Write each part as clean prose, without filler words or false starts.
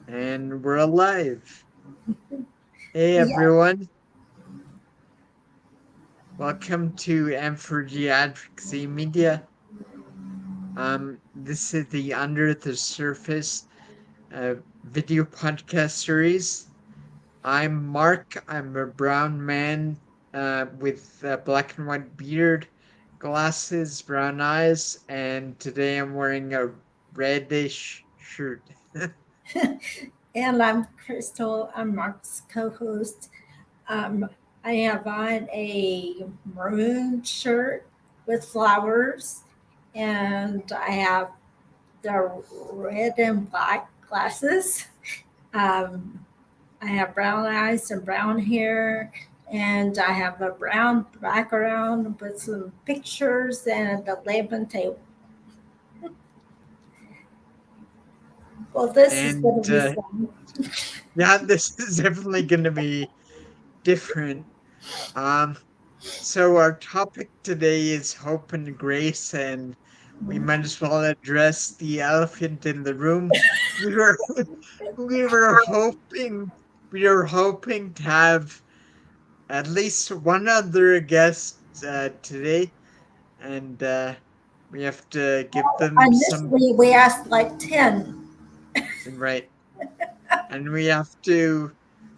And we're alive. Hey Yeah, everyone, welcome to M4G Advocacy Media. This is the Under the Surface video podcast series. I'm Mark. I'm a brown man with a black and white beard, glasses, brown eyes, and today I'm wearing a reddish shirt. and I'm Crystal. I'm Mark's co-host. Um, I have on a maroon shirt with flowers, and I have the red and black glasses. Um, I have brown eyes and brown hair, and I have a brown background with some pictures and a lemon table. Well, this is going And to be fun. yeah, this is definitely going to be different. Um, so our topic today is hope and grace, and we might as well address the elephant in the room. We were we were hoping we were hoping to have at least one other guest today, and we have to give them some Initially, we asked like 10. right, and we have to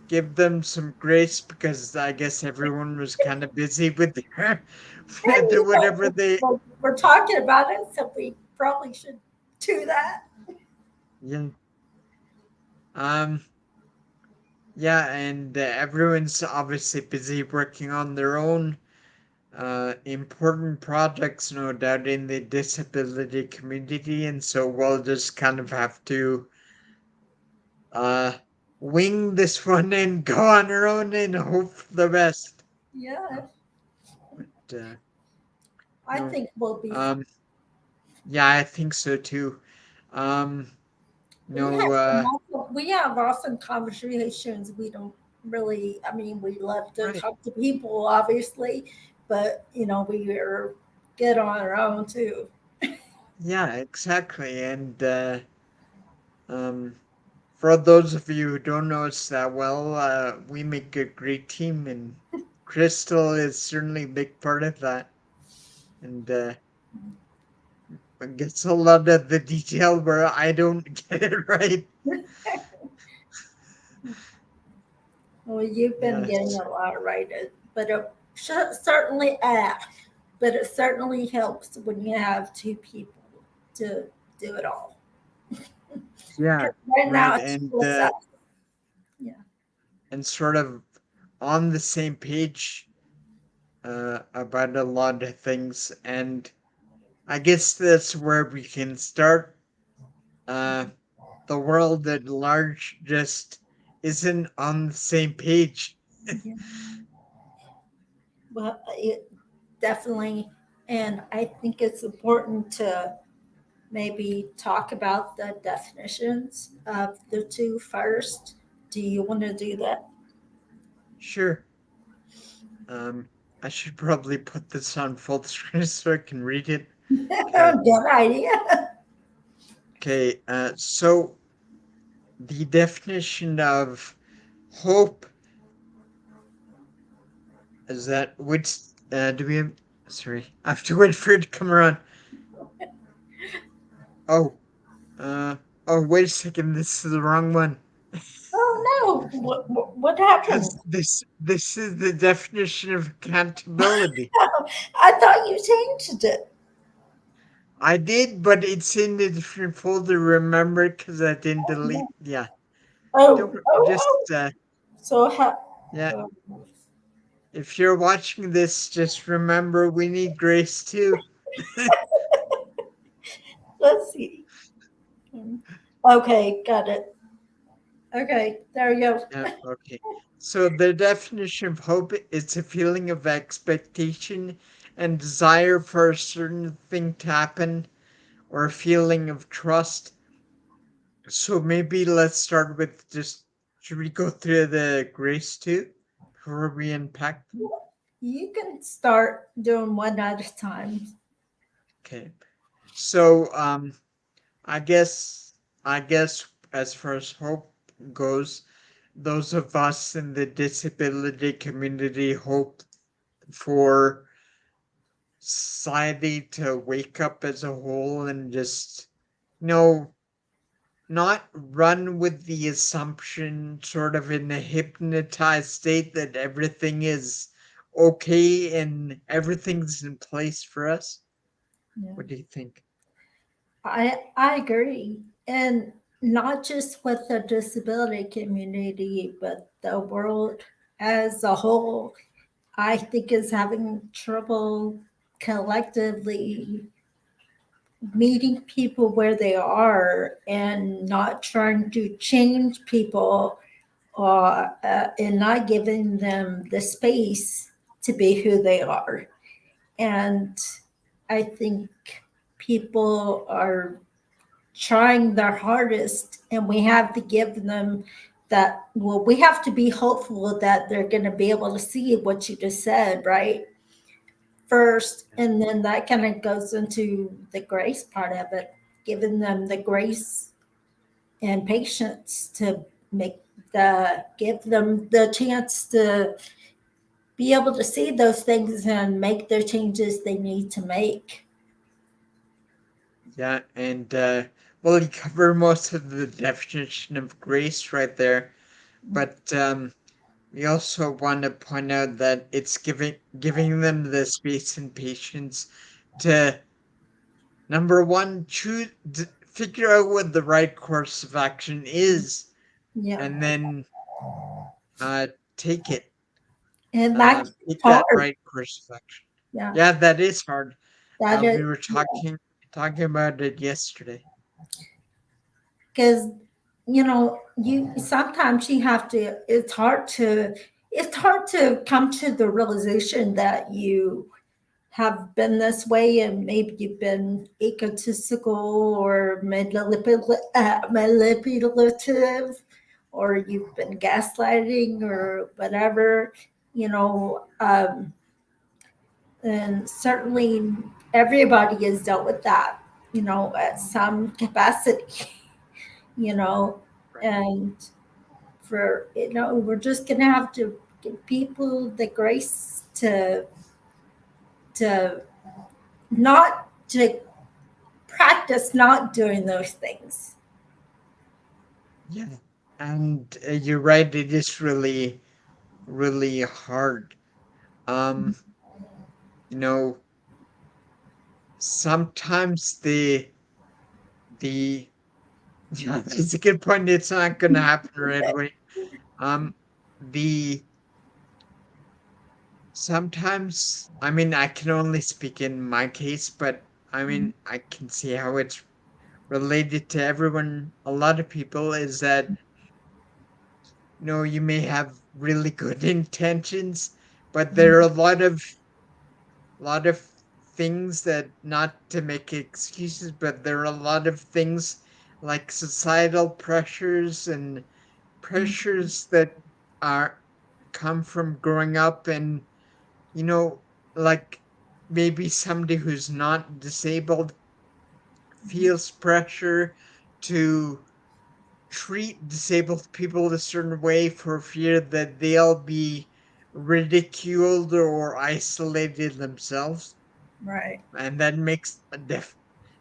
give them some grace because I guess everyone was kind of busy with their with And whatever they we're talking about it, so we probably should do that. yeah um yeah and everyone's obviously busy working on their own important projects, no doubt, in the disability community, and so we'll just kind of have to uh wing this one and go on our own and hope for the best. Yeah, But I no think we'll be fine. um yeah, I think so too. um We no have we have often conversations. We don't really. I mean, we love to Right. talk to people, obviously, but we are good on our own too. Yeah, exactly. And um, for those of you who don't know us that well, we make a great team, and Crystal is certainly a big part of that. And gets a lot of the detail where I don't get it right. Well, you've been getting Yes. a lot right, but it certainly but it certainly helps when you have two people to do it all. Yeah. 'Cause right now Right. it's just us. Yeah. And sort of on the same page about a lot of things, and I guess that's where we can start. Uh, the world at large just isn't on the same page. Yeah. Well, it definitely, and I think it's important to maybe talk about the definitions of the two first. Do you want to do that? Sure. Um, I should probably put this on full screen so I can read it. Okay. Good idea. Okay. So the definition of hope is that which do we have? Sorry, I have to wait for it to come around. Oh, uh, oh, wait a second. This is the wrong one. Oh no! What happened? Because this is the definition of accountability. I thought you changed it. I did, but it's in a different folder. Remember, because I didn't delete. Yeah, don't Oh, oh, just oh. So yeah. uh, If you're watching this, just remember we need grace too. let's see. Okay, got it. Okay, there you go. Yeah. Okay. So the definition of hope is a feeling of expectation and desire for a certain thing to happen, or a feeling of trust. So maybe let's start with just should we go through the grace too before we unpack them? You can start doing one at a time. Okay. So I guess as far as hope, goes, those of us in the disability community hope for society to wake up as a whole and just, you know, not run with the assumption, sort of in a hypnotized state, that everything is okay and everything's in place for us. Yeah. What do you think? I agree. And not just with the disability community, but the world as a whole, I think is having trouble collectively meeting people where they are and not trying to change people and not giving them the space to be who they are. And I think people are trying their hardest, and we have to give them that. Well, we have to be hopeful that they're going to be able to see what you just said, right? First, and then that kind of goes into the grace part of it, giving them the grace and patience to make give them the chance to be able to see those things and make the changes they need to make. Yeah, and well, you cover most of the definition of grace right there, but we also want to point out that it's giving them the space and patience to, number one, figure out what the right course of action is, Yeah, and then uh, take it, and that's take that hard. right course of action. Yeah, Yeah, that is hard. that is We were talking about it yesterday. because you sometimes you have to. It's hard to come to the realization that you have been this way, and maybe you've been egotistical or manipulative, or you've been gaslighting or whatever, you know. And certainly everybody has dealt with that, at some capacity, you know. Right. And we're just going to have to give people the grace to not to practice not doing those things. Yeah, and you're right. It is really, really hard. Um, you know, sometimes the yeah, it's a good point. It's not going to happen right away. Um, the sometimes, I mean, I can only speak in my case, but I mean, I can see how it's related to everyone. A lot of people is that, you may have really good intentions, but there are a lot of things that, not to make excuses, but there are a lot of things like societal pressures and pressures that are come from growing up, and you know like maybe somebody who's not disabled feels pressure to treat disabled people a certain way for fear that they'll be ridiculed or isolated themselves, Right. and that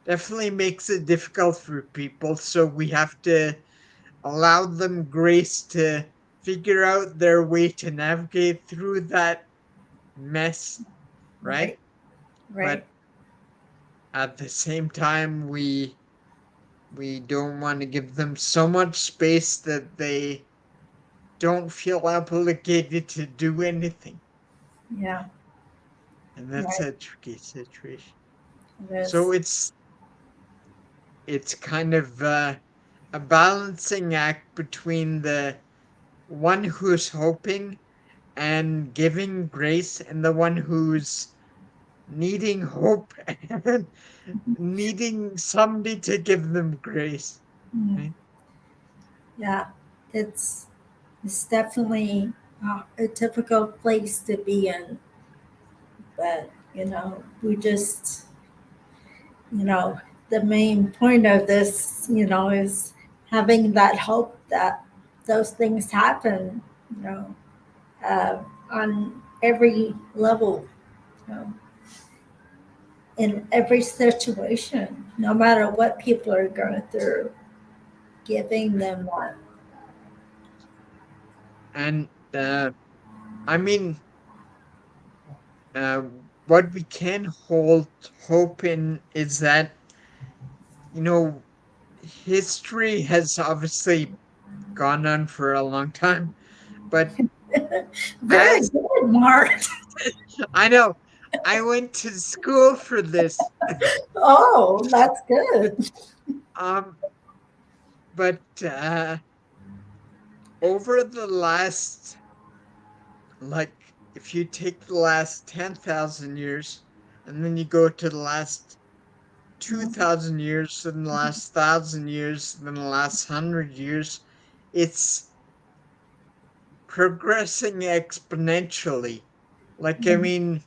definitely makes it difficult for people. So we have to allow them grace to figure out their way to navigate through that mess, Right. right? Right. But at the same time, we don't want to give them so much space that they don't feel obligated to do anything, Yeah. and that's Right. a tricky situation. It So is. it's kind of a balancing act between the one who's hoping and giving grace, and the one who's needing hope and needing somebody to give them grace. Mm. Right? Yeah. It's it's definitely a difficult place to be in, but we just the main point of this is having that hope that those things happen, you know, on every level, you know, in every situation, no matter what people are going through, giving them one. And I mean, uh, what we can hold hope in is that, you know, history has obviously gone on for a long time, but Very as good, Mark. I know, I went to school for this. Oh, that's good. um, but over the last, like, if you take the last 10,000 years and then you go to the last 2,000 years, then the last 1,000 years, then the last 100 years, it's progressing exponentially. Like, I mean,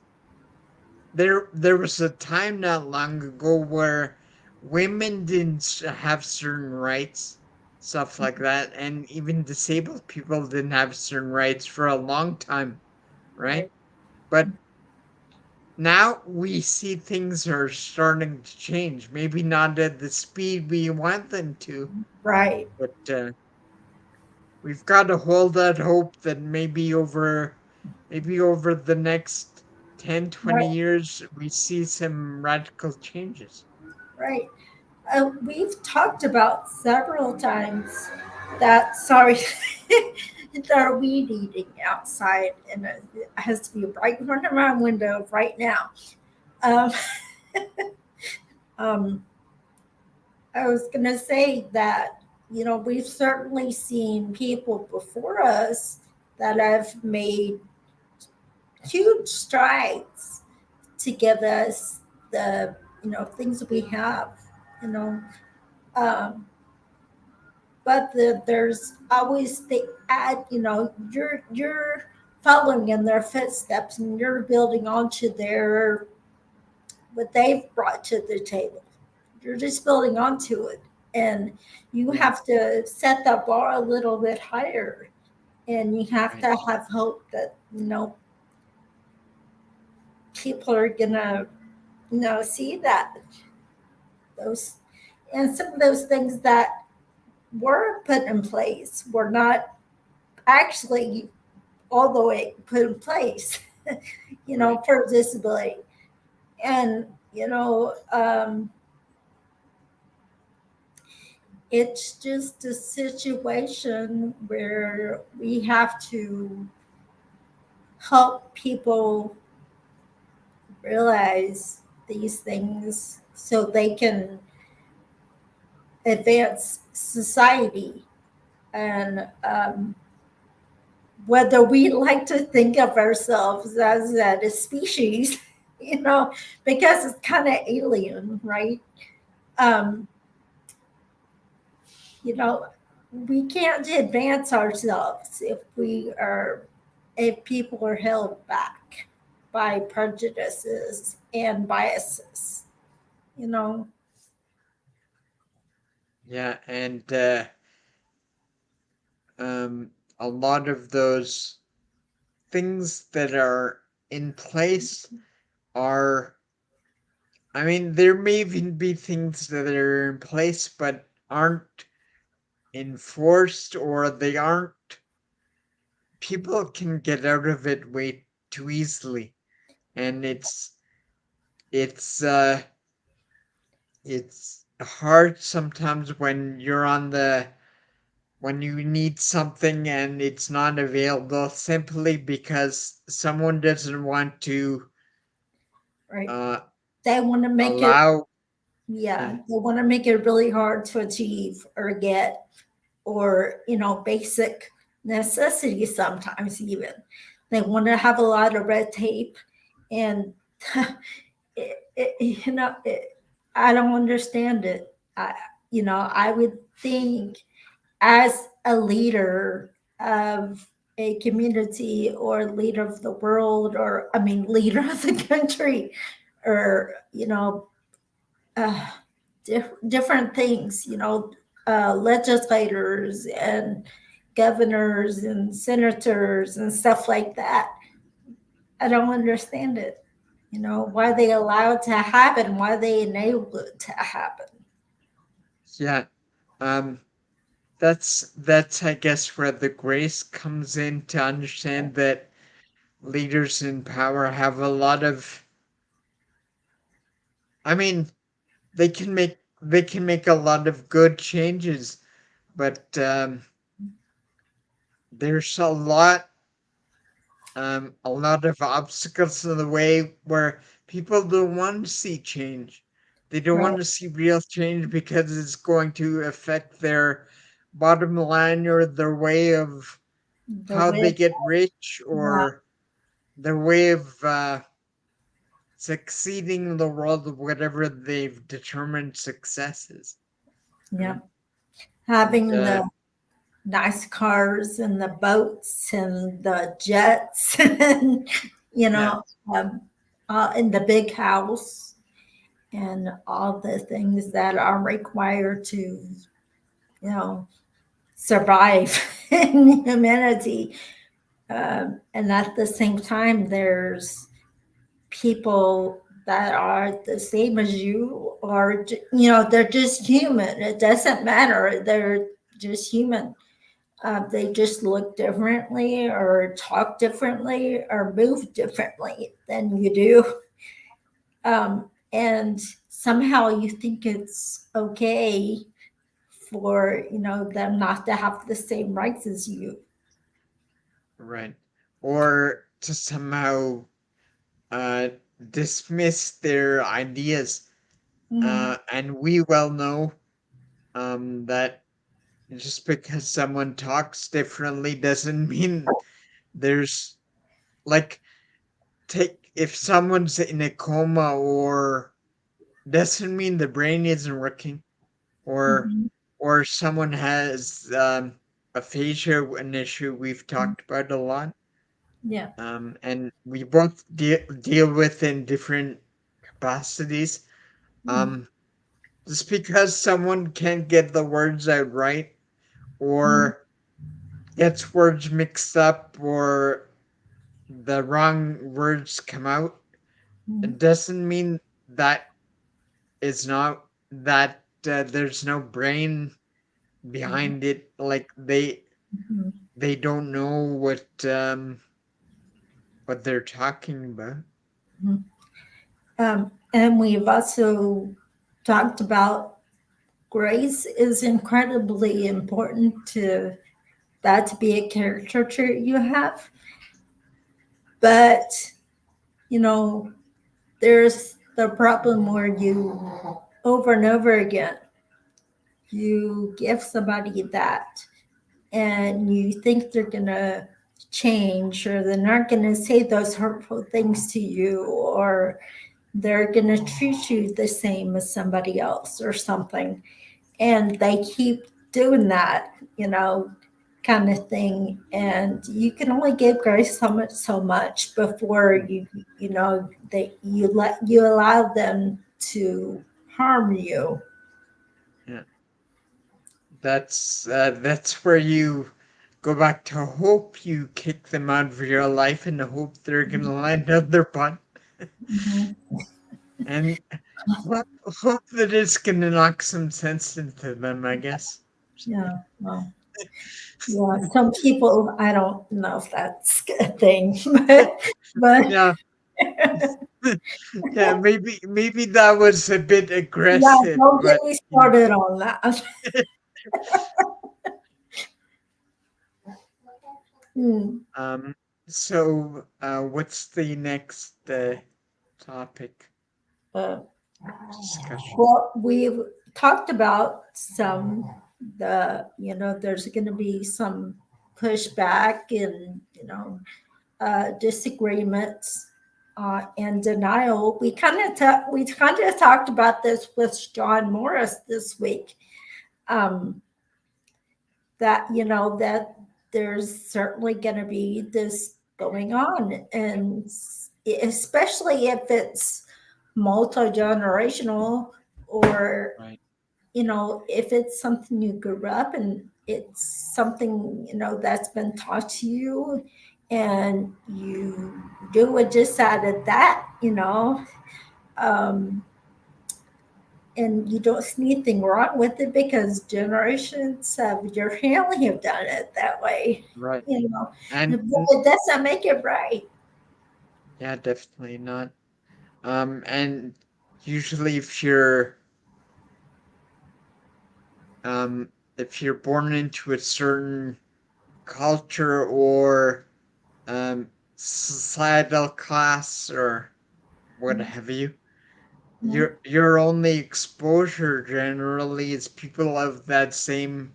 there was a time not long ago where women didn't have certain rights, stuff like that, and even disabled people didn't have certain rights for a long time, right? Right, But now we see things are starting to change. Maybe not at the speed we want them to, right, but we've got to hold that hope that maybe over the next 10, 20 right, years we see some radical changes. right. We've talked about several times that, sorry, they're weed eating outside, and it has to be right in front of my window right now. Um, um, I was going to say that, you know, we've certainly seen people before us that have made huge strides to give us the, you know, things that we have, you know. Um, but there's always the ad, you know, you're following in their footsteps and you're building onto their what they've brought to the table. You're just building onto it, and you Yeah, have to set the bar a little bit higher, and you have right. to have hope that, you know, people are gonna, you know, see that those, and some of those things that were put in place were not actually all the way put in place, you Right. know, for disability. And, you know, it's just a situation where we have to help people realize these things so they can advance society. And whether we like to think of ourselves as a species, you know, because it's kind of alien, right? Um, you know, we can't advance ourselves if people are held back by prejudices and biases, you know. Yeah, and a lot of those things that are in place are, I mean, there may even be things that are in place but aren't enforced, or they aren't, people can get out of it way too easily. And it's it's hard sometimes when you're on the when you need something and it's not available simply because someone doesn't want to Right, uh they want to make it, allow. yeah, Yeah, they want to make it really hard to achieve or get, or, you know, basic necessities. Sometimes even they want to have a lot of red tape, and you know, I don't understand it. You know, I would think as a leader of a community or leader of the world, or I mean leader of the country, or, you know, uh, different things, you know, legislators and, governors and senators and stuff like that. I don't understand it. Why they allow it to happen, why they enable it to happen. Yeah. Um, that's I guess where the grace comes in, to understand that leaders in power have a lot of, I mean, they can make a lot of good changes, but there's a lot of obstacles in the way where people don't want to see change. They don't Right. want to see real change because it's going to affect their bottom line, or their way of The how way, they get rich, yeah, or their way of succeeding in the world of whatever they've determined success is. yeah. Right? And Having the nice cars and the boats and the jets and, you yeah, know, um, in the big house and all the things that are required to, survive in humanity. And at the same time, there's people that are the same as you, or, they're just human. It doesn't matter. They're just human. They just look differently, or talk differently, or move differently than you do. And somehow you think it's okay for, them not to have the same rights as you. right. Or to somehow uh, dismiss their ideas. Mhm. And we well know that just because someone talks differently doesn't mean there's, like, take if someone's in a coma, or doesn't mean the brain isn't working, or Mhm. someone has aphasia, an issue we've talked about a lot, Yeah. and we both deal with in different capacities. Mhm. um just because someone can't get the words out right, Mhm. or gets words mixed up, or the wrong words come out, Mhm. it doesn't mean that it's not that there's no brain behind it. Like, Mhm. they don't know what they're talking about. Mhm. And we've also talked about grace is incredibly important to that to be a character trait you have. But, you know, there's the problem where you, over and over again, you give somebody that and you think they're going to change, or they're not going to say those hurtful things to you, or they're going to treat you the same as somebody else or something. And they keep doing that, kind of thing. And you can only give grace so much before you allow them to harm you. Yeah, that's where you go back to hope. You kick them out of your life in the hope they're gonna land on their butt, Mhm. and hope that it's gonna knock some sense into them, I guess. Yeah. Well, yeah. Some people, I don't know if that's a thing, but Yeah, yeah. Maybe that was a bit yeah, aggressive, don't get but me started on that. Hmm. um. So, what's the next topic Uh, discussion? well, we've talked about some there's going to be some pushback and disagreements and denial. We kind of talked about this with John Morris this week. Um, that that there's certainly going to be this going on, and especially if it's multi-generational, or Right. if it's something you grew up and it's something, that's been taught to you, and you do it just out of that, um, and you don't see anything wrong with it because generations of your family have done it that way, Right. you know. But And it doesn't make it right. yeah, definitely not. And usually um if you're born into a certain culture or societal class or what have you, Mhm. your only exposure generally is people of that same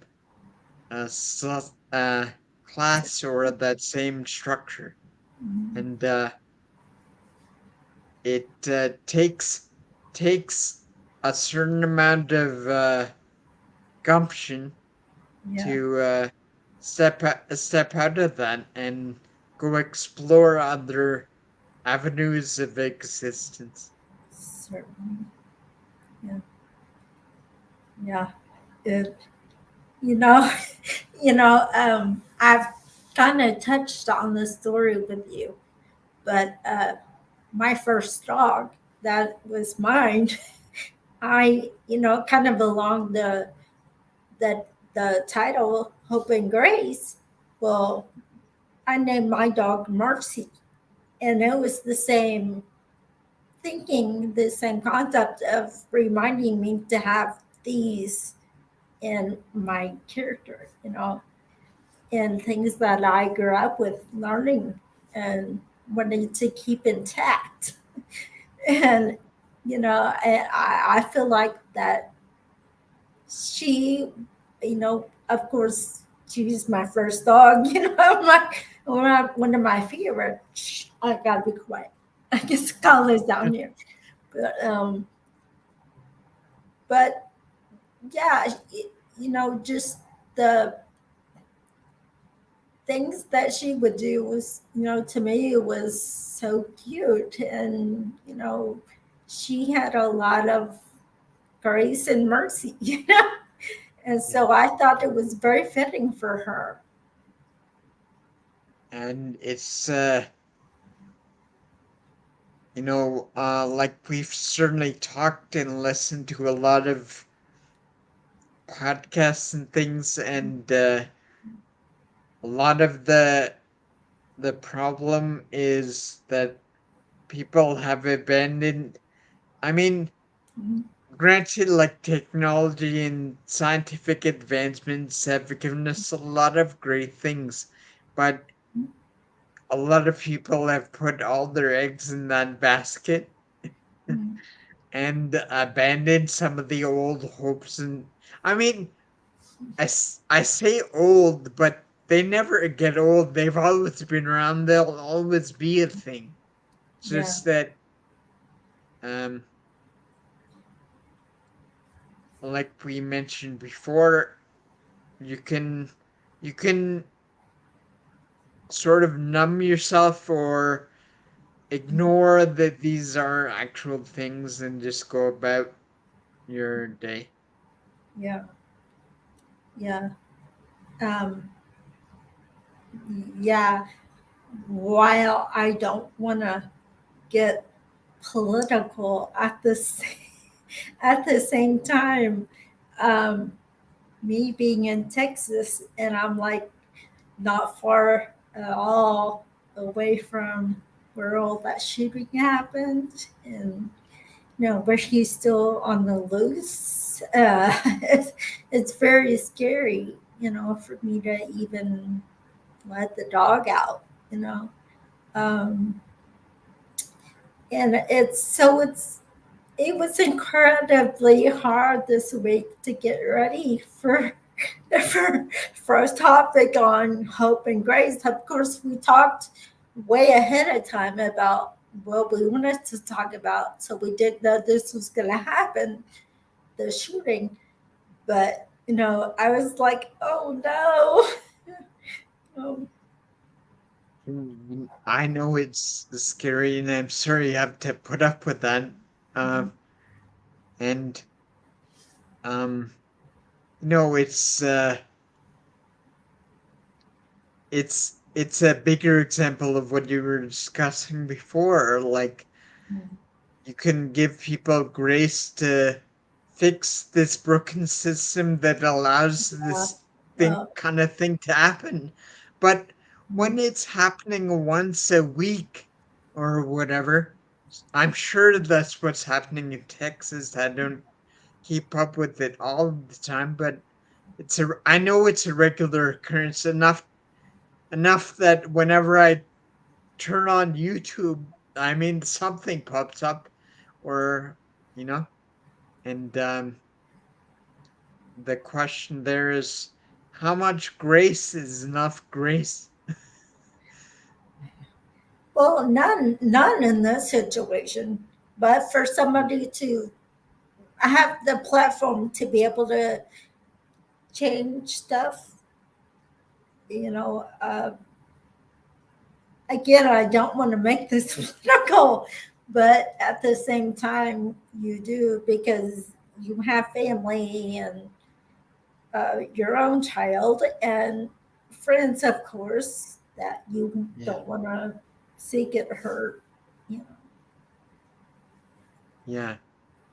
class or that same structure, Mhm. and it takes a certain amount of gumption Yeah, to step out of that and go explore other avenues of existence. certainly. Yeah, yeah. It, you know, I've kind of touched on this story with you, but my first dog, that was mine. I, kind of belonged the title Hope and Grace. Well, I named my dog Mercy, and it was the same thinking, the same concept of reminding me to have these in my character, and things that I grew up with learning and wanting to keep intact. And I feel like that she, of course, she's my first dog. One of my favorite. Shh, I gotta be quiet. I guess Colin's down here, but but yeah, just the things that she would do was, to me, it was so cute, and she had a lot of grace and mercy, and Yeah. so I thought it was very fitting for her. And it's like we've certainly talked and listened to a lot of podcasts and things, and a lot of the problem is that people have abandoned. I mean, Mhm. granted, like technology and scientific advancements have given us a lot of great things, but a lot of people have put all their eggs in that basket Mhm. and abandoned some of the old hopes. And I mean, I say old, but they never get old. They've always been around. They'll always be a thing. Yeah, Just that, um, like we mentioned before, you can you can sort of numb yourself or ignore that these are actual things and just go about your day. yeah, yeah, um, yeah. While I don't want to get political at the same time, um, me being in Texas, and I'm like not far at all away from where all that shooting happened, and but he's still on the loose. It's very scary, for me to even let the dog out, um, and it was incredibly hard this week to get ready for for a topic on hope and grace. Of course, we talked way ahead of time about what we wanted to talk about, so we did know this was going to happen, the shooting. But I was like, oh no. Oh, I know it's scary, and I'm sorry you have to put up with that. And um, it's it's a bigger example of what you were discussing before. Like, you can give people grace to fix this broken system that allows Uh, this thing well, kind of thing to happen. But when it's happening once a week or whatever, I'm sure that's what's happening in Texas. I don't keep up with it all the time, but I know it's a regular occurrence enough that whenever I turn on YouTube, I mean something pops up, or you know, and the question there is, how much grace is enough grace? well, none in this situation. But for somebody to have the platform to be able to change stuff, you know, again, I don't want to make this political, but at the same time, you do because you have family and your own child and friends, of course, that you Yeah, don't want to see get hurt. You know. yeah,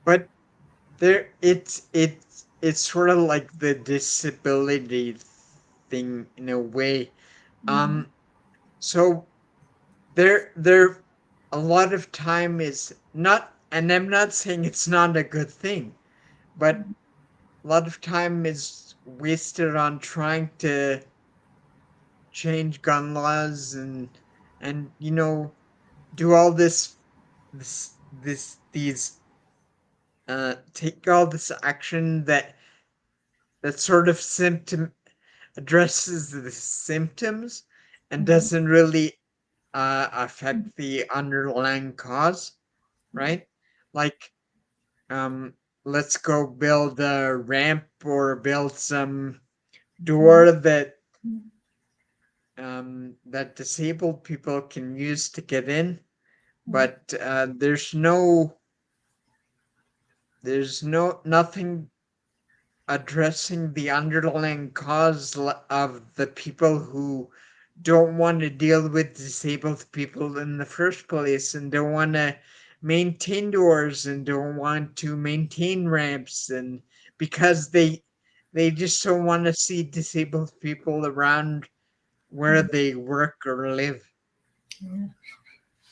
but it's sort of like the disability thing in a way. Mm-hmm. Um, so there a lot of time is not, and I'm not saying it's not a good thing, but a lot of time is wasted on trying to change gun laws and do all these take all this action that sort of symptom addresses the symptoms and Mm-hmm. doesn't really affect the underlying cause, right? Like, um let's go build a ramp or build some door that disabled people can use to get in, but there's nothing addressing the underlying cause of the people who don't want to deal with disabled people in the first place and don't want to maintain doors and don't want to maintain ramps, and because they just don't want to see disabled people around where they work or live, Yeah.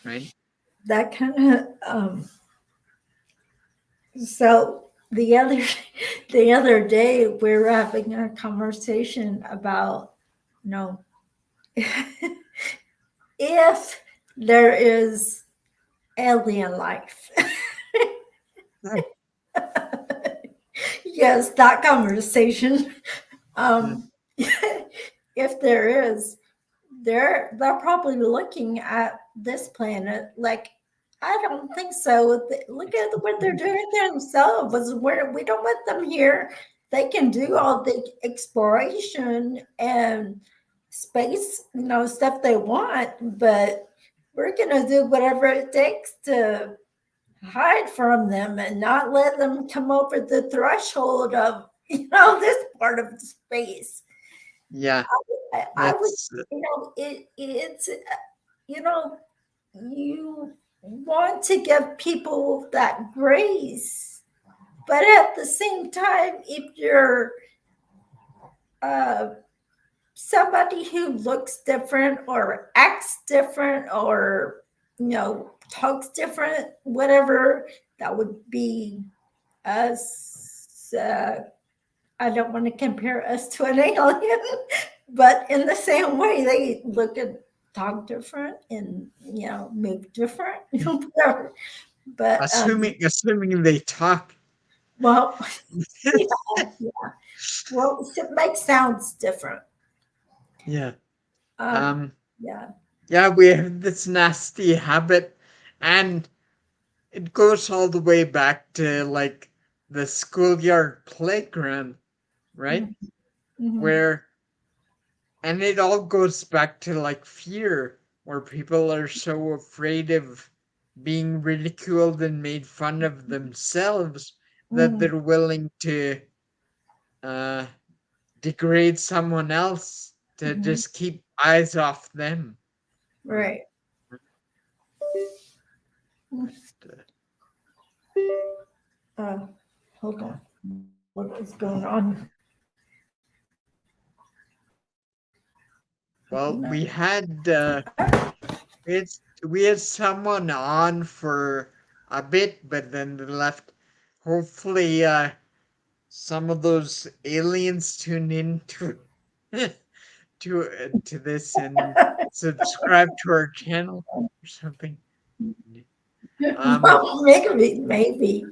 right? That kind of so the other day we were having a conversation about you know if there is alien life. Oh, Yes, that conversation. yeah, Um, if there is, they're probably looking at this planet like, I don't think so. Look at what they're doing themselves. We don't want them here. They can do all the exploration and space, stuff they want, but we're gonna do whatever it takes to hide from them and not let them come over the threshold of this part of the space. yeah, I would, that's it's you know you want to give people that grace, but at the same time, if you're uh, somebody who looks different or acts different or talks different, whatever, that would be us. I don't want to compare us to an alien, but in the same way, they look and talk different and move different, whatever. But assuming they talk. well, yeah, well, it makes sounds different. Yeah. Um, Um, yeah. yeah, we have this nasty habit, and it goes all the way back to like the schoolyard playground, right? Mm-hmm. Where, and it all goes back to like fear, where people are so afraid of being ridiculed and made fun of themselves that Mm-hmm. they're willing to uh, degrade someone else to Mm-hmm. just keep eyes off them. Right. Uh, Hold on. What is going on? Well, it's we had someone on for a bit, but then they left. Hopefully, some of those aliens tune in to this and subscribe to our channel or something. Um. Well, maybe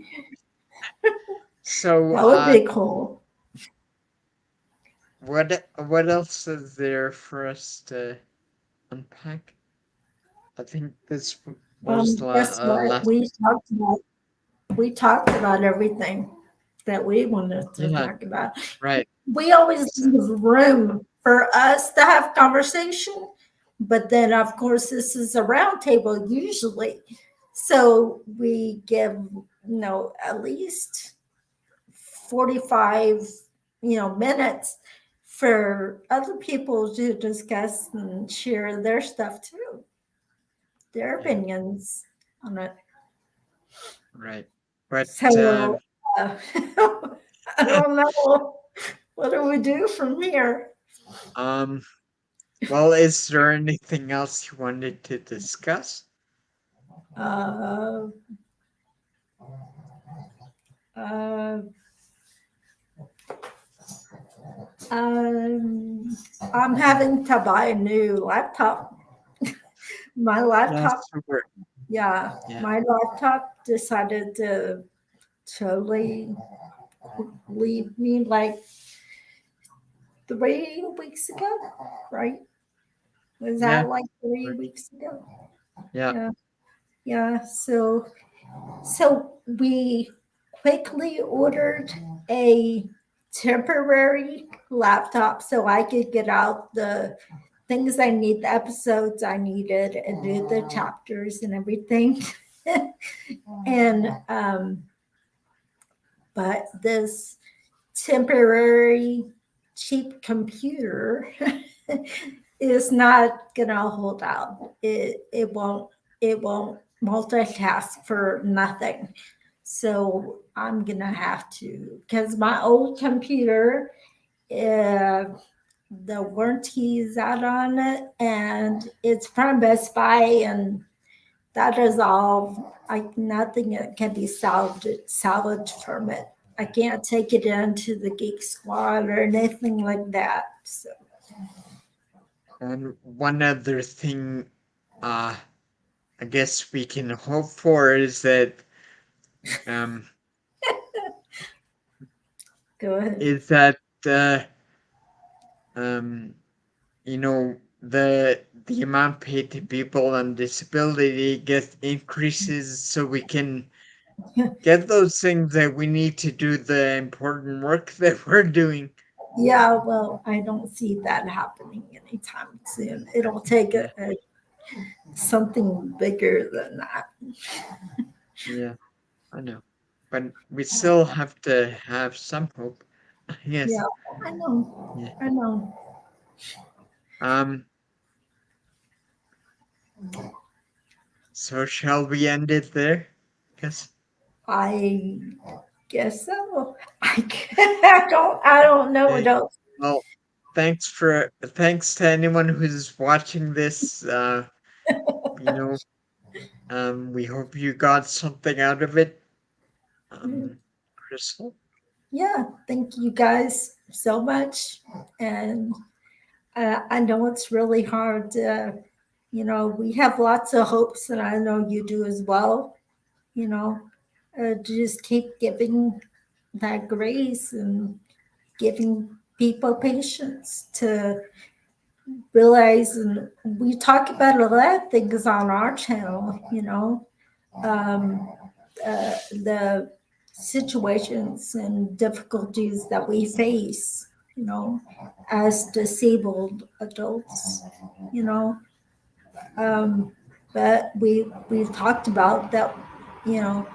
So, that would be cool. what else is there for us to unpack? I think this was Guess what? last. We talked about everything that we wanted to Yeah, talk about. right. We always So, leave room for us to have conversation, but then of course this is a roundtable usually, so we give at least 45 minutes for other people to discuss and share their stuff too, their yeah, opinions on it. right. But So I don't know. What do we do from here? um, well, is there anything else you wanted to discuss? Uh, uh, um, I'm having to buy a new laptop. My laptop, Yes, sure. yeah, Yeah, my laptop decided to totally leave me like 3 weeks ago, right? Was yeah, that like three right. weeks ago? Yeah, Yeah, yeah. So we quickly ordered a temporary laptop so I could get out the things I need, the episodes I needed, and do the chapters and everything. and but this temporary cheap computer is not gonna hold out. It won't multitask for nothing. So I'm gonna have to, because my old computer, uh, the warranty is out on it, and it's from Best Buy, and that is all. Nothing that can be salvaged from it. I can't take it into the Geek Squad or anything like that. So and one other thing, uh, I guess we can hope for is that um go ahead. is that uh um you know the amount paid to people on disability gets increases so we can get those things that we need to do the important work that we're doing. Yeah, well, I don't see that happening anytime soon. It'll take Yeah, something bigger than that. yeah, I know. But we still have to have some hope. Yeah, Yes. I know. Yeah. I know. Um, so shall we end it there? Yes. I guess so. I don't know what Okay. else. Well, thanks to anyone who's watching this. You know, we hope you got something out of it. Crystal. Yeah, thank you guys so much. And I know it's really hard we have lots of hopes, and I know you do as well, you know, to just keep giving that grace and giving people patience to realize. And we talk about a lot of things on our channel, um, the situations and difficulties that we face, as disabled adults, you know. But we've talked about that, you know,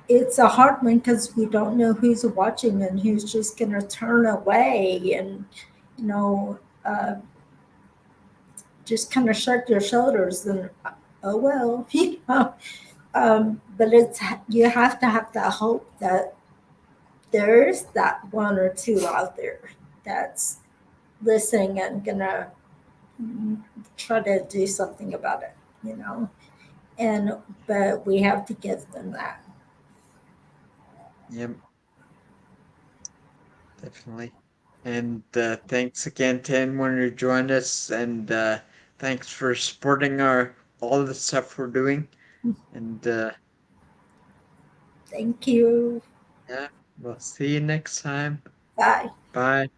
it's a hard one because we don't know who's watching and who's just going to turn away, and you know, uh, just kind of shrug your shoulders and, oh well, but you have to have that hope that there's that one or two out there that's listening and gonna try to do something about it, you know. And but we have to give them that. Yep, definitely. And thanks again to anyone who joined us, and thanks for supporting our all the stuff we're doing. And Thank you. yeah, we'll see you next time. Bye. Bye.